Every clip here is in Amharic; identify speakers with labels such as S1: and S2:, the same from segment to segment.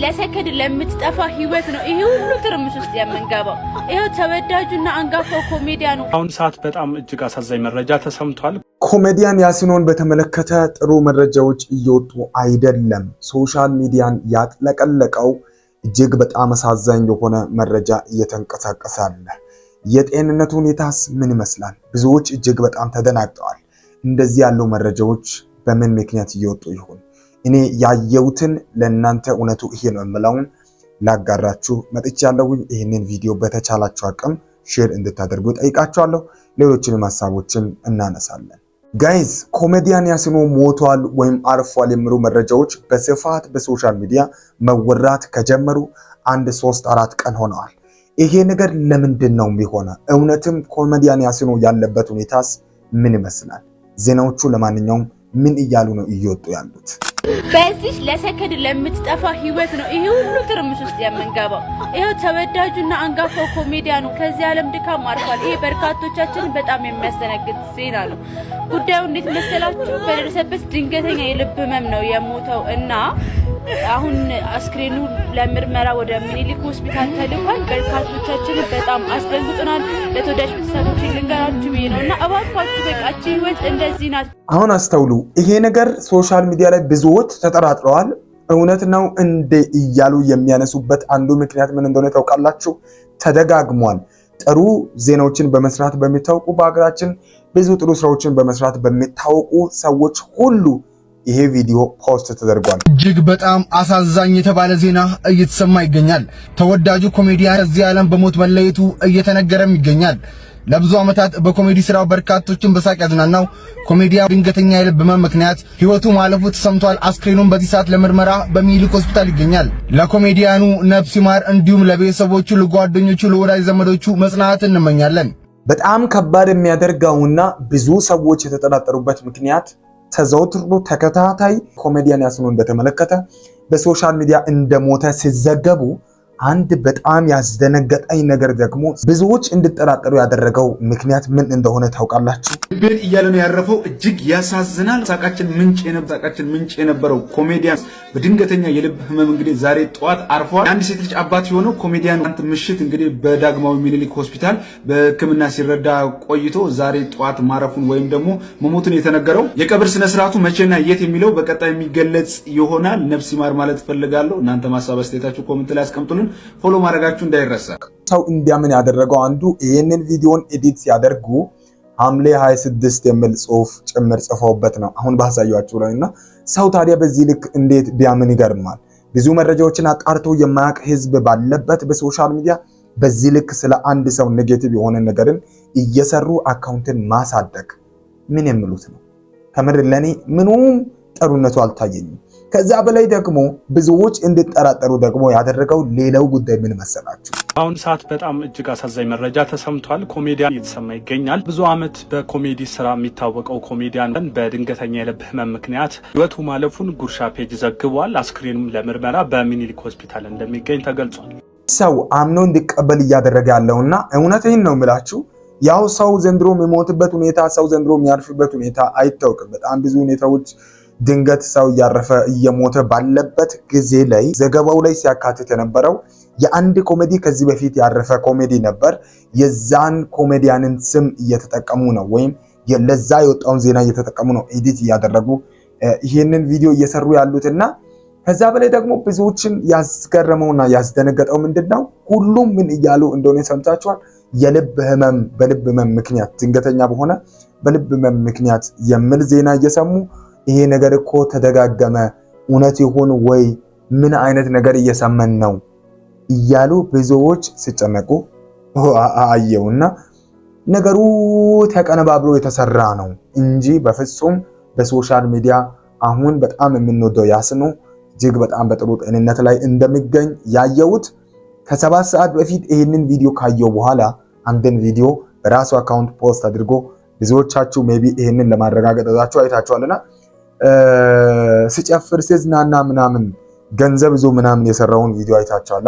S1: ለሰከንድ ለምትጠፋ ህይወት ነው ይሄ ሁሉ ትርምስ ውስጥ የምንገባው። ይሄው ተወዳጁና አንጋፋው ኮሜዲያኑ
S2: አሁን ሰዓት በጣም እጅግ አሳዛኝ መረጃ ተሰምቷል።
S3: ኮሜዲያን ያሲኖን በተመለከተ ጥሩ መረጃዎች እየወጡ አይደለም። ሶሻል ሚዲያን ያጥለቀለቀው እጅግ በጣም አሳዛኝ የሆነ መረጃ እየተንቀሳቀሰ አለ። የጤንነቱ ሁኔታስ ምን ይመስላል? ብዙዎች እጅግ በጣም ተደናግጠዋል። እንደዚህ ያለው መረጃዎች በምን ምክንያት እየወጡ ይሆን? እኔ ያየሁትን ለእናንተ እውነቱ ይሄ ነው የምለውን ላጋራችሁ መጥቻለሁ። ይህንን ቪዲዮ በተቻላችሁ አቅም ሼር እንድታደርጉ ጠይቃችኋለሁ። ሌሎችንም ሀሳቦችን እናነሳለን። ጋይዝ ኮሜዲያን ያሲኖ ሞቷል ወይም አርፏል የሚሉ መረጃዎች በስፋት በሶሻል ሚዲያ መወራት ከጀመሩ 1-3-4 ቀን ሆነዋል። ይሄ ነገር ለምንድን ነው የሚሆነው? እውነትም ኮሜዲያን ያሲኖ ያለበት ሁኔታስ ምን ይመስላል? ዜናዎቹ ለማንኛውም ምን እያሉ ነው እየወጡ ያሉት?
S1: በዚህ ለሰከንድ ለምትጠፋ ህይወት ነው ይሄ ሁሉ ትርምስ ውስጥ የምንገባው። ይሄው ተወዳጁና አንጋፋው ኮሜዲያኑ ከዚህ ዓለም ድካም አርፏል። ይሄ በርካቶቻችንን በጣም የሚያስተነግጥ ዜና ነው። ጉዳዩ እንዴት መሰላችሁ? በደረሰበት ድንገተኛ የልብ ህመም ነው የሞተው እና አሁን አስክሬኑ ለምርመራ ወደ ሚኒሊክ ሆስፒታል ተልኳል። በርካቶቻችንን በጣም አስደንግጦናል። ለተወዳጅ ቤተሰቦች ልንገራችሁ ብዬ ነውና እባካችሁ በቃች ህይወት እንደዚህ ናት።
S3: አሁን አስተውሉ። ይሄ ነገር ሶሻል ሚዲያ ላይ ብዙዎች ተጠራጥረዋል። እውነት ነው እንደ እያሉ የሚያነሱበት አንዱ ምክንያት ምን እንደሆነ ታውቃላችሁ? ተደጋግሟል። ጥሩ ዜናዎችን በመስራት በሚታወቁ በሀገራችን ብዙ ጥሩ ስራዎችን በመስራት በሚታወቁ ሰዎች ሁሉ ይሄ ቪዲዮ ፖስት ተደርጓል።
S4: እጅግ በጣም አሳዛኝ የተባለ ዜና እየተሰማ ይገኛል። ተወዳጁ ኮሜዲያን ከዚህ ዓለም በሞት መለየቱ እየተነገረም ይገኛል። ለብዙ ዓመታት በኮሜዲ ስራው በርካቶችን በሳቅ ያዝናናው ኮሜዲያን ድንገተኛ የልብ ህመም ምክንያት ህይወቱ ማለፉ ተሰምቷል። አስክሬኑን በዚህ ሰዓት ለምርመራ በሚኒሊክ ሆስፒታል ይገኛል። ለኮሜዲያኑ ነፍስ ይማር፣ እንዲሁም ለቤተሰቦቹ፣ ለጓደኞቹ፣ ለወዳጅ ዘመዶቹ መጽናናት እንመኛለን።
S3: በጣም ከባድ የሚያደርገውና ብዙ ሰዎች የተጠራጠሩበት ምክንያት ተዘውትሮ ተከታታይ ኮሜዲያን ያሲኖን በተመለከተ በሶሻል ሚዲያ እንደሞተ ሲዘገቡ አንድ በጣም ያስደነገጠኝ ነገር ደግሞ ብዙዎች እንዲጠራጠሩ ያደረገው ምክንያት ምን እንደሆነ ታውቃላችሁ?
S5: ልቤን እያለ ነው ያረፈው። እጅግ ያሳዝናል። ሳቃችን ምንጭ የነበረው ኮሜዲያን በድንገተኛ የልብ ህመም እንግዲህ ዛሬ ጠዋት አርፏል። አንድ ሴት ልጅ አባት የሆነው ኮሜዲያን አንተ ምሽት እንግዲህ በዳግማዊ ሚኒሊክ ሆስፒታል በሕክምና ሲረዳ ቆይቶ ዛሬ ጠዋት ማረፉን ወይም ደግሞ መሞቱን የተነገረው። የቀብር ስነ ስርዓቱ መቼና የት የሚለው በቀጣይ የሚገለጽ ይሆናል። ነፍስ ይማር ማለት ፈልጋለሁ። እናንተ ማሳብ አስተያየታችሁ ኮሜንት ላይ አስቀምጡልን። ፎሎ ማድረጋችሁ እንዳይረሳ።
S3: ሰው እንዲያምን ያደረገው አንዱ ይሄንን ቪዲዮን ኤዲት ሲያደርጉ ሐምሌ 26 የሚል ጽሁፍ ጭምር ጽፈውበት ነው አሁን ባሳያችሁ ላይና ሰው ታዲያ በዚህ ልክ እንዴት ቢያምን ይገርማል። ብዙ መረጃዎችን አጣርቶ የማያውቅ ህዝብ ባለበት በሶሻል ሚዲያ በዚህ ልክ ስለ አንድ ሰው ኔጌቲቭ የሆነ ነገርን እየሰሩ አካውንትን ማሳደግ ምን የሚሉት ነው? ከምር ለኔ ምኑም ጥሩነቱ አልታየኝም። ከዛ በላይ ደግሞ ብዙዎች እንዲጠራጠሩ ደግሞ ያደረገው ሌላው ጉዳይ ምን መሰላችሁ?
S2: አሁን ሰዓት በጣም እጅግ አሳዛኝ መረጃ ተሰምቷል። ኮሜዲያን እየተሰማ ይገኛል። ብዙ ዓመት በኮሜዲ ስራ የሚታወቀው ኮሜዲያን በድንገተኛ የልብ ህመም ምክንያት ህይወቱ ማለፉን ጉርሻ ፔጅ ዘግቧል። አስክሬኑም ለምርመራ በሚኒሊክ ሆስፒታል እንደሚገኝ ተገልጿል። ሰው
S3: አምኖ እንዲቀበል እያደረገ ያለውና እውነቴን ነው የምላችሁ፣ ያው ሰው ዘንድሮ የሚሞትበት ሁኔታ፣ ሰው ዘንድሮ የሚያርፍበት ሁኔታ አይታወቅም። በጣም ብዙ ሁኔታዎች ድንገት ሰው እያረፈ እየሞተ ባለበት ጊዜ ላይ ዘገባው ላይ ሲያካትት የነበረው የአንድ ኮሜዲ ከዚህ በፊት ያረፈ ኮሜዲ ነበር። የዛን ኮሜዲያንን ስም እየተጠቀሙ ነው ወይም ለዛ የወጣውን ዜና እየተጠቀሙ ነው ኤዲት እያደረጉ ይሄንን ቪዲዮ እየሰሩ ያሉትና ከዛ በላይ ደግሞ ብዙዎችን ያስገረመውና ያስደነገጠው ምንድነው? ሁሉም ምን እያሉ እንደሆነ ሰምታችኋል። የልብ ህመም በልብ ህመም ምክንያት ድንገተኛ በሆነ በልብ ህመም ምክንያት የሚል ዜና እየሰሙ ይሄ ነገር እኮ ተደጋገመ፣ እውነት ይሁን ወይ ምን አይነት ነገር እየሰማን ነው እያሉ ብዙዎች ሲጨነቁ አየውና ነገሩ ተቀነባብሮ የተሰራ ነው እንጂ በፍጹም በሶሻል ሚዲያ አሁን በጣም የምንወደው ያሲኖ እጅግ በጣም በጥሩ ጤንነት ላይ እንደሚገኝ ያየሁት ከ7 ሰዓት በፊት ይሄንን ቪዲዮ ካየው በኋላ አንድን ቪዲዮ በራሱ አካውንት ፖስት አድርጎ ብዙዎቻችሁ ሜቢ ይሄንን ለማረጋገጥ አይታችኋልና ሲጨፍር ሲዝናና ምናምን ገንዘብ ይዞ ምናምን የሰራውን ቪዲዮ አይታችኋላ።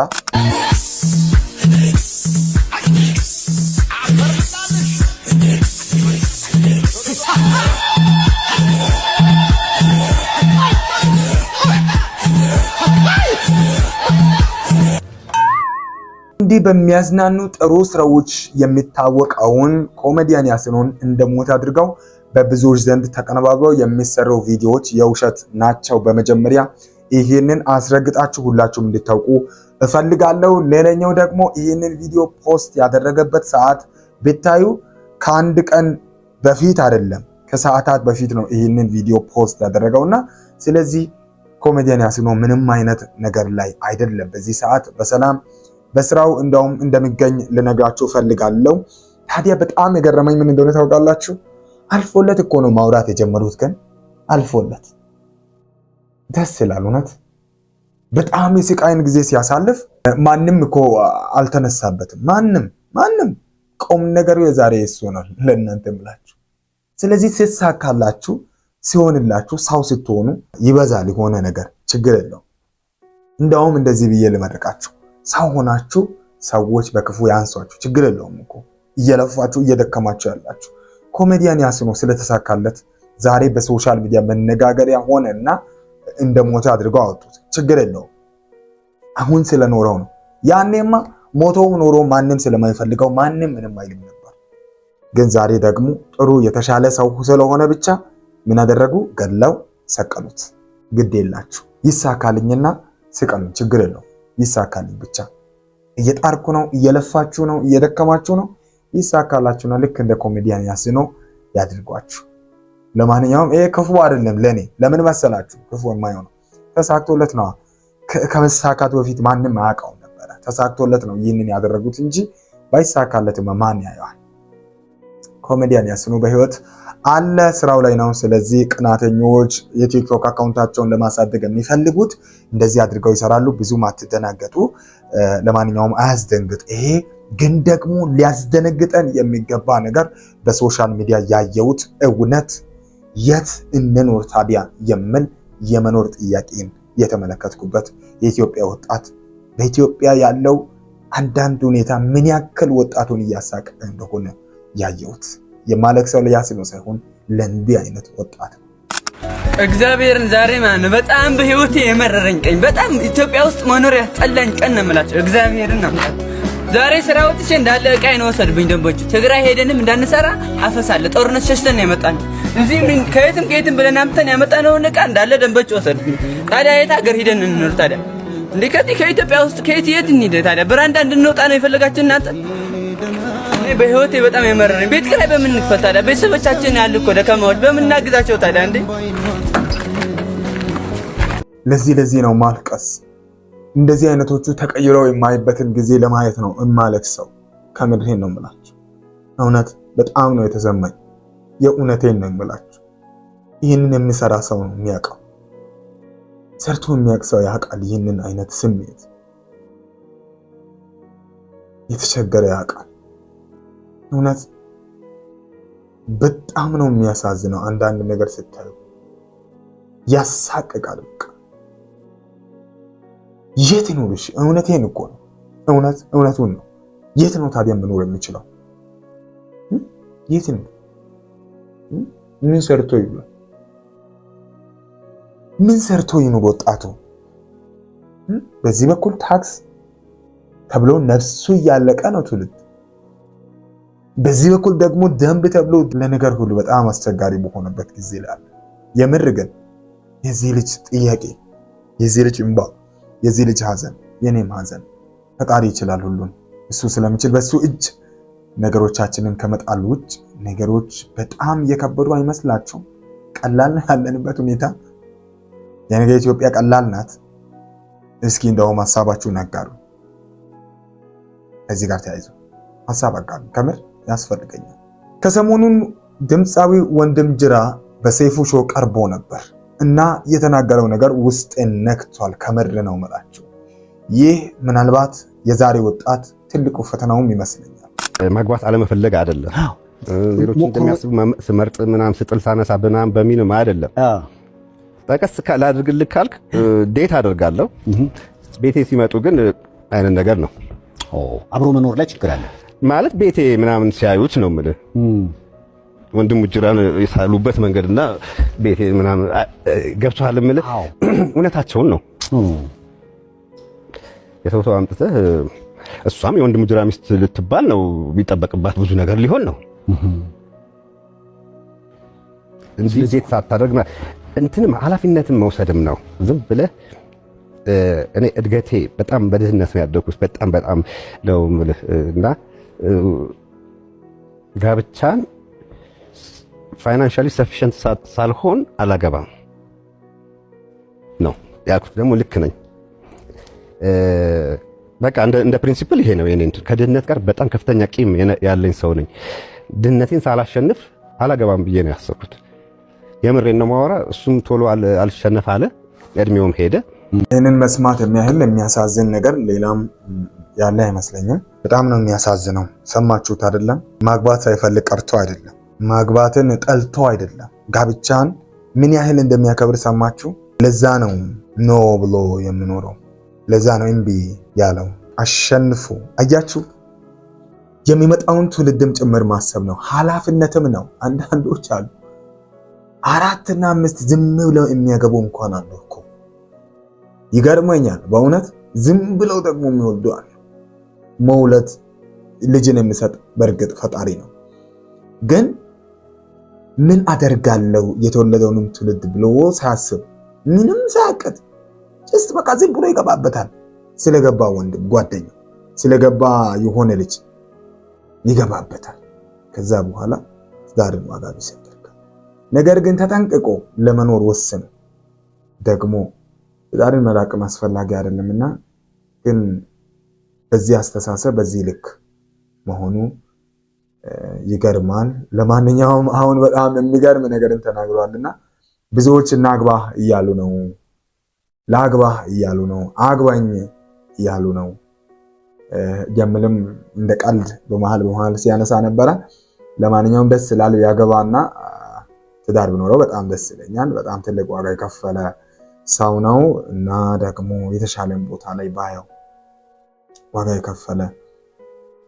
S3: እንዲህ በሚያዝናኑ ጥሩ ስራዎች የሚታወቀውን ኮሜዲያን ያሲኖን እንደሞት አድርገው በብዙዎች ዘንድ ተቀነባብረው የሚሰሩ ቪዲዮዎች የውሸት ናቸው። በመጀመሪያ ይህንን አስረግጣችሁ ሁላችሁም እንድታውቁ እፈልጋለሁ። ሌላኛው ደግሞ ይህንን ቪዲዮ ፖስት ያደረገበት ሰዓት ብታዩ ከአንድ ቀን በፊት አይደለም ከሰዓታት በፊት ነው ይህንን ቪዲዮ ፖስት ያደረገውና ስለዚህ ኮሜዲያን ያሲኖ ምንም አይነት ነገር ላይ አይደለም። በዚህ ሰዓት በሰላም በስራው እንደውም እንደሚገኝ ልነግራችሁ ፈልጋለሁ። ታዲያ በጣም የገረመኝ ምን እንደሆነ ታውቃላችሁ? አልፎለት እኮ ነው ማውራት የጀመሩት። ግን አልፎለት ደስ ይላል። እውነት በጣም የስቃይን ጊዜ ሲያሳልፍ ማንም እኮ አልተነሳበትም። ማንም ቆም ነገሩ የዛሬ እሱ ነው ለእናንተ ብላችሁ። ስለዚህ ሲሳካላችሁ ሲሆንላችሁ ሰው ስትሆኑ ይበዛል የሆነ ነገር ችግር የለውም። እንደውም እንደዚህ ብዬ ልመርቃችሁ፣ ሰው ሆናችሁ ሰዎች በክፉ ያንሷችሁ ችግር የለውም እኮ እየለፋችሁ እየደከማችሁ ያላችሁ። ኮሜዲያን ያሲኖ ስለተሳካለት ዛሬ በሶሻል ሚዲያ መነጋገሪያ ሆነና እንደሞተ አድርገው አወጡት። ችግር የለውም አሁን ስለኖረው ነው። ያኔማ ሞተው ኖሮ ማንም ስለማይፈልገው ማንም ምንም አይልም ነበር። ግን ዛሬ ደግሞ ጥሩ የተሻለ ሰው ስለሆነ ብቻ ምን አደረጉ? ገለው ሰቀሉት። ግድ የላችሁ ይሳካልኝና ስቀሉኝ፣ ችግር የለውም ይሳካልኝ ብቻ። እየጣርኩ ነው፣ እየለፋችሁ ነው፣ እየደከማችሁ ነው፣ ይሳካላችሁና ልክ እንደ ኮሜዲያን ያሲኖ ያድርጓችሁ። ለማንኛውም ይሄ ክፉ አይደለም ለኔ። ለምን መሰላችሁ? ክፉ የማይሆነው ተሳክቶለት ነው። ከመሳካቱ በፊት ማንም አያውቀውም ነበር። ተሳክቶለት ነው ይህንን ያደረጉት እንጂ ባይሳካለትም ማን ያየዋል? ኮሜዲያን ያሲኖ በህይወት አለ፣ ስራው ላይ ነው። ስለዚህ ቅናተኞች የቲክቶክ አካውንታቸውን ለማሳደግ የሚፈልጉት እንደዚህ አድርገው ይሰራሉ። ብዙም አትደናገጡ። ለማንኛውም አያስደንግጥ። ይሄ ግን ደግሞ ሊያስደነግጠን የሚገባ ነገር በሶሻል ሚዲያ ያየሁት እውነት የት እንኖር ታዲያ የሚል የመኖር ጥያቄን የተመለከትኩበት የኢትዮጵያ ወጣት በኢትዮጵያ ያለው አንዳንድ ሁኔታ ምን ያክል ወጣቱን እያሳቀ እንደሆነ ያየሁት የማለቅሰው ለያሲኖ ሳይሆን ለእንዲህ አይነት ወጣት ነው።
S6: እግዚአብሔርን ዛሬ ማን በጣም በህይወቴ የመረረኝ ቀን፣ በጣም ኢትዮጵያ ውስጥ መኖር ያስጠላኝ ቀን ነው የምላቸው። እግዚአብሔርን ነው ዛሬ ስራ ወጥቼ እንዳለ ዕቃዬን ወሰዱብኝ ደንቦቹ። ትግራይ ሄደንም እንዳንሰራ አፈሳለ ጦርነት ሸሽተን ነው የመጣን። እዚህ ምን ከየትም ብለን አምጥተን ያመጣነውን ዕቃ እንዳለ ደንቦቹ ወሰዱብኝ። ታዲያ የት ሀገር ሄደን እንኖር ታዲያ? እንዴ ከዚህ ከኢትዮጵያ ውስጥ ከየት እንሂድ ታዲያ? በራንዳ እንድንወጣ ነው የፈለጋችሁ እናንተ? እኔ በህይወቴ በጣም የመረረኝ ቤት ኪራይ በምን እንክፈል ታዲያ? ቤተሰቦቻችን ያሉ እኮ ደካማዎች በምን እናግዛቸው ታዲያ? እንዴ
S3: ለዚህ ነው ማልቀስ። እንደዚህ አይነቶቹ ተቀይረው የማይበትን ጊዜ ለማየት ነው እማለቅሰው። ከምድሬን ነው የምላችሁ። እውነት በጣም ነው የተሰማኝ። የእውነቴን ነው የምላችሁ። ይህንን የሚሰራ ሰው ነው የሚያውቀው። ሰርቶ የሚያውቅ ሰው ያውቃል ይህንን አይነት ስሜት። የተቸገረ ያውቃል። እውነት በጣም ነው የሚያሳዝነው። አንዳንድ ነገር ስታዩ ያሳቅቃል። በቃ የት ነው? እሺ እውነቴን እኮ ነው። እውነቱን ነው። የት ነው ታዲያ መኖር የሚችለው? የት ነው? ምን ሰርቶ ይብላል? ምን ሰርቶ ይኑር ወጣቱ? በዚህ በኩል ታክስ ተብሎ ነፍሱ እያለቀ ነው ትውልድ። በዚህ በኩል ደግሞ ደንብ ተብሎ ለነገር ሁሉ በጣም አስቸጋሪ በሆነበት ጊዜ ላይ የምር ግን የዚህ ልጅ ጥያቄ፣ የዚህ ልጅ እንባ፣ የዚህ ልጅ ሐዘን፣ የኔም ሐዘን ፈጣሪ ይችላል ሁሉን። እሱ ስለሚችል በሱ እጅ ነገሮቻችንን ከመጣሉ ውጭ ነገሮች በጣም እየከበዱ አይመስላችሁም? ቀላል ያለንበት ሁኔታ የነገ ኢትዮጵያ ቀላል ናት? እስኪ እንደውም ሐሳባችሁን አጋሩ። ከዚህ ጋር ተያይዞ ሐሳብ አጋሩ። ከምር ያስፈልገኛል። ከሰሞኑን ድምፃዊ ወንድም ጅራ በሰይፉ ሾው ቀርቦ ነበር እና የተናገረው ነገር ውስጤን ነክቷል። ከምር ነው የምላችሁ። ይህ ምናልባት የዛሬ ወጣት ትልቁ ፈተናውም ይመስለኛል።
S7: ማግባት አለመፈለግ አይደለም። ሌሎች እንደሚያስቡ ስመርጥ ምናምን ስጥል ሳነሳ ምናምን በሚልም አይደለም። ጠቀስ ላድርግልህ ካልክ ዴት አደርጋለሁ። ቤቴ ሲመጡ ግን አይነት ነገር ነው።
S8: አብሮ መኖር ላይ ችግር አለ
S7: ማለት ቤቴ ምናምን ሲያዩት ነው የምልህ። ወንድሙ ጅራን የሳሉበት መንገድና ቤቴ ምናምን ገብቶሃል የምልህ እውነታቸውን ነው። የሰው አምጥተህ እሷም የወንድም ጅራ ሚስት ልትባል ነው የሚጠበቅባት ብዙ ነገር ሊሆን ነው እንጂ ዜት ሳታደርግ እንትንም ኃላፊነትን መውሰድም ነው። ዝም ብለህ እኔ እድገቴ በጣም በድህነት ነው ያደኩት በጣም ነው የምልህ እና ጋብቻን ፋይናንሻሊ ሰፊሽንት ሳልሆን አላገባም ነው ያልኩት። ደግሞ ልክ ነኝ። በቃ እንደ ፕሪንሲፕል ይሄ ነው የኔ ከድህነት ጋር በጣም ከፍተኛ ቂም ያለኝ ሰው ነኝ። ድህነቴን ሳላሸንፍ አላገባም ብዬ ነው ያሰብኩት። የምሬን ነው ማወራ። እሱም ቶሎ አልሸነፍ አለ፣ እድሜውም ሄደ።
S3: ይህንን መስማት የሚያህል የሚያሳዝን ነገር ሌላም ያለ አይመስለኝም። በጣም ነው የሚያሳዝነው። ሰማችሁት አይደለም? ማግባት ሳይፈልግ ቀርቶ አይደለም፣ ማግባትን ጠልቶ አይደለም፣ ጋብቻን ምን ያህል እንደሚያከብር ሰማችሁ? ለዛ ነው ኖ ብሎ የምኖረው። ለዛ ነው እምቢ ያለው። አሸንፉ። አያችሁ፣ የሚመጣውን ትውልድም ጭምር ማሰብ ነው፣ ኃላፊነትም ነው። አንዳንዶች አሉ 4 እና 5 ዝም ብለው የሚያገቡ እንኳን አሉ እኮ። ይገርመኛል በእውነት። ዝም ብለው ደግሞ የሚወልዱ አሉ። መውለድ ልጅን የሚሰጥ በእርግጥ ፈጣሪ ነው። ግን ምን አደርጋለሁ የተወለደውንም ትውልድ ብሎ ሳያስብ ምንም ሳያቅድ ጀስት በቃ ዝም ብሎ ይገባበታል። ስለገባ ወንድም ጓደኛ ስለገባ የሆነ ልጅ ይገባበታል። ከዛ በኋላ ትዳርን ዋጋ ቢስ ያደርጋል። ነገር ግን ተጠንቅቆ ለመኖር ወስኖ ደግሞ ትዳርን መራቅም አስፈላጊ አይደለምና ግን በዚህ አስተሳሰብ በዚህ ልክ መሆኑ ይገርማል። ለማንኛውም አሁን በጣም የሚገርም ነገርን ተናግሯልና ብዙዎች እናግባህ እያሉ ነው፣ ላግባህ እያሉ ነው፣ አግባኝ እያሉ ነው የምልም እንደ ቀልድ በመሃል ሲያነሳ ነበረ። ለማንኛውም ደስ ይላል። ያገባና ትዳር ቢኖረው በጣም ደስ ይለኛል። በጣም ትልቅ ዋጋ የከፈለ ሰው ነው እና ደግሞ የተሻለን ቦታ ላይ ባየው ዋጋ የከፈለ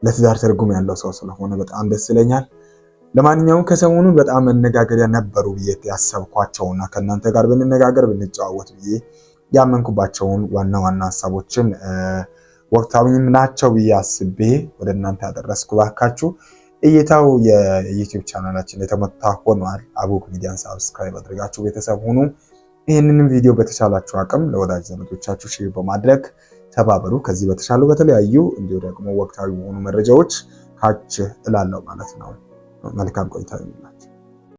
S3: ለትዳር ትርጉም ያለው ሰው ስለሆነ በጣም ደስ ይለኛል። ለማንኛውም ከሰሞኑን በጣም መነጋገሪያ ነበሩ ብዬ ያሰብኳቸውና ከእናንተ ጋር ብንነጋገር ብንጨዋወት ብዬ ያመንኩባቸውን ዋና ሐሳቦችን ወቅታዊም ናቸው ብዬ አስቤ ወደ እናንተ ያደረስኩ። ባካችሁ እይታው የዩቲዩብ ቻናላችን የተመታ ሆኗል። አቡክ ሚዲያን ሰብስክራይብ አድርጋችሁ ቤተሰብ ሁኑ። ይህንንም ቪዲዮ በተቻላችሁ አቅም ለወዳጅ ዘመዶቻችሁ ሼር በማድረግ ተባበሩ። ከዚህ በተሻሉ በተለያዩ እንዲሁ ደግሞ ወቅታዊ የሆኑ መረጃዎች ካች እላለሁ ማለት ነው። መልካም ቆይታ ይሁንላችሁ።